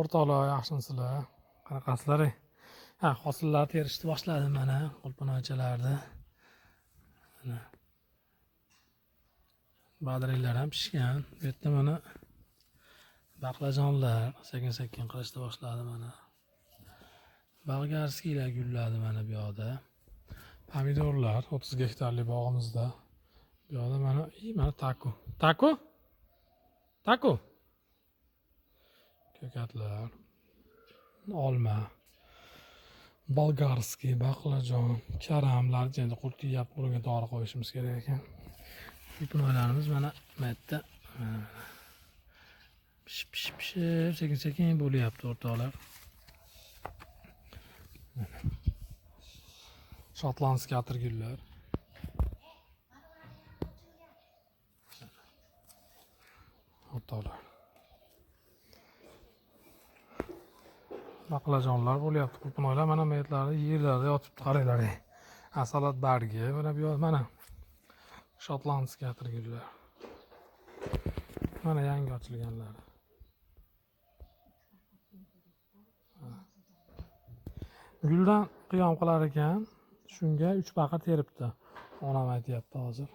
O'rtoqlar, yaxshimisizlar? Qanaqasizlar? Hosillar terishni boshladim mana qulpinoychalarda. Mana badringlar ham pishgan. Bu yerda mana baqlajonlar sekin-sekin qilishni boshladi mana. Bolgarskiylar gulladi mana bu yoqda. Pomidorlar 30 gektarlik bog'imizda. Bu yoqda mana taku. Taku. Ko'katlar, olma, bolgarskiy, baqlajon, karamlar, endi qurtiyab ularga dori qo'yishimiz kerak ekan. Qulpinoylarimiz mana bu yerda pishib sekin-sekin bo'lyapti o'rtoqlar. Shotlandskiy atirgullar. O'rtoqlar. Baqlajonlar bo'lyapti, qulpinoylar mana maytlarni yerlarda yotibdi, qaranglar. Asalot bargi, mana bu yoq mana shotlandskiy atirgullar. Mana yangi ochilganlar. Guldan qiyom qilar ekan, shunga 3 baqir teribdi. Onam aytayapti hozir.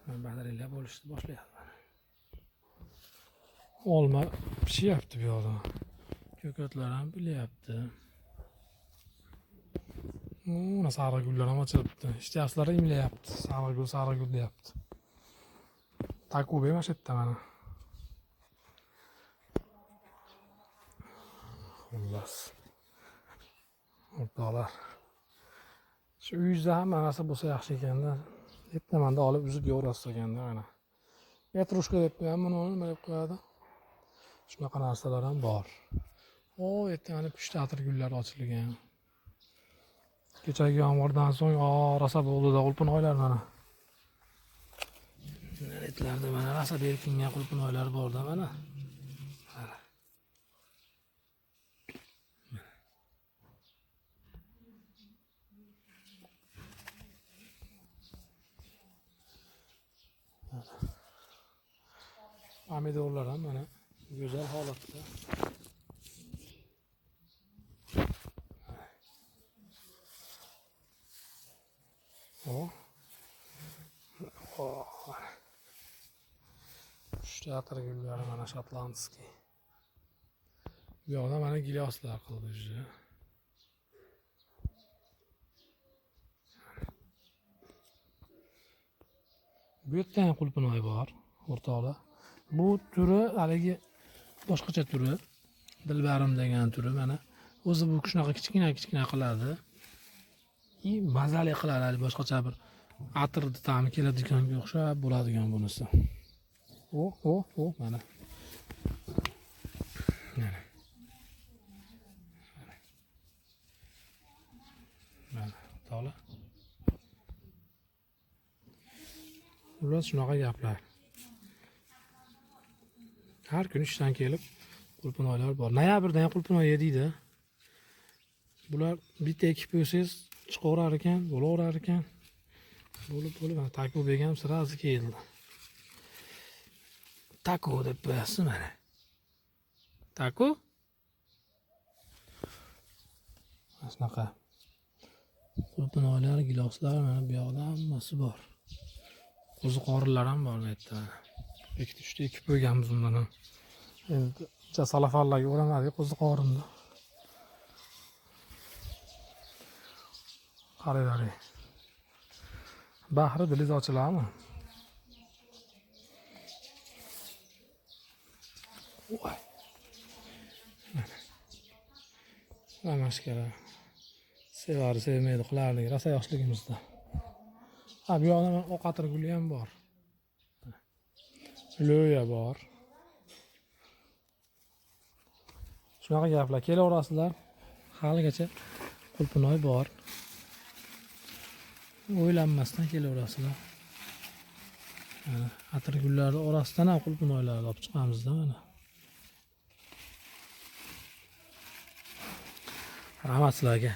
Men badringlar bo'lishni boshlayapti. Olma pishyapti bu yoqda. Ko'katlar ham bilyapti. Mana sariq gullar ham ochilibdi. Ishtyapsizlar, imlayapti. Sariq gul deyapti. Taku emas yerda mana. Xullas. O'rtoqlar. Shu uyingizda hamma narsa bo'lsa yaxshi ekanda. Ertamanda olib uzib yo'rasiz ekanda mana. Petrushka deb qo'yaman, nima deb qo'yadi? Shunaqa narsalar ham bor. Yerda mana pushta atirgullar ochilgan. Kechagi yomg'irdan so'ng rosa bo'ldi-da qulpinoylar mana. Netlarda mana rosa berkingan qulpinoylar bor-da mana. Pomidorlar ham mana go'zal holatda. Pushta atirgullar mana shotlandskiy. Bu yoqda mana gilyoslar qildi o'zi. Bu yerda ham qulpinoy bor, o'rtoqlar. Bu turi haligi boshqacha turi, dilbarim degan turi mana. O'zi bu shunaqa kichkina qiladi. Mazali qiladi, boshqacha bir atirni ta'mi keladiganga o'xshab bo'ladigan bunisi. Mana. Mana, o'rtoqlar. Ular shunaqa gaplar. Har kun ishdan kelib qulpinoylar bor. Noyabrda ham qulpinoy yediydi. Bular bitta ekib qo'ysangiz chiqaverar ekan, bo'laverar ekan. Bo'lib taku begam sirazi keldi. Taku deb qo'yasiz mana. Taku? Shunaqa. Qulpinoylar, giloslar mana bu yoqda hammasi bor. Qo'ziqorinlar ham bor bu yerda. Ikkita uchta ekib qo'yganmiz undan ham. Endi salafanlarga o'ramadik qo'ziqorinni. Qaranglar. Bahri diliz ochiladimi? Voy. Namashkara. Sevmaydi qilardik rosa yoshligimizda. Bu yoqda oq atirguli ham bor. Lo'ya bor. Shunaqa gaplar, kelaverasizlar. Haligacha qulpinoy bor. O'ylanmasdan kelaverasizlar. Atirgullarning orasidan ham qulpinoylarni olib chiqamiz-da mana. Rahmat sizlarga.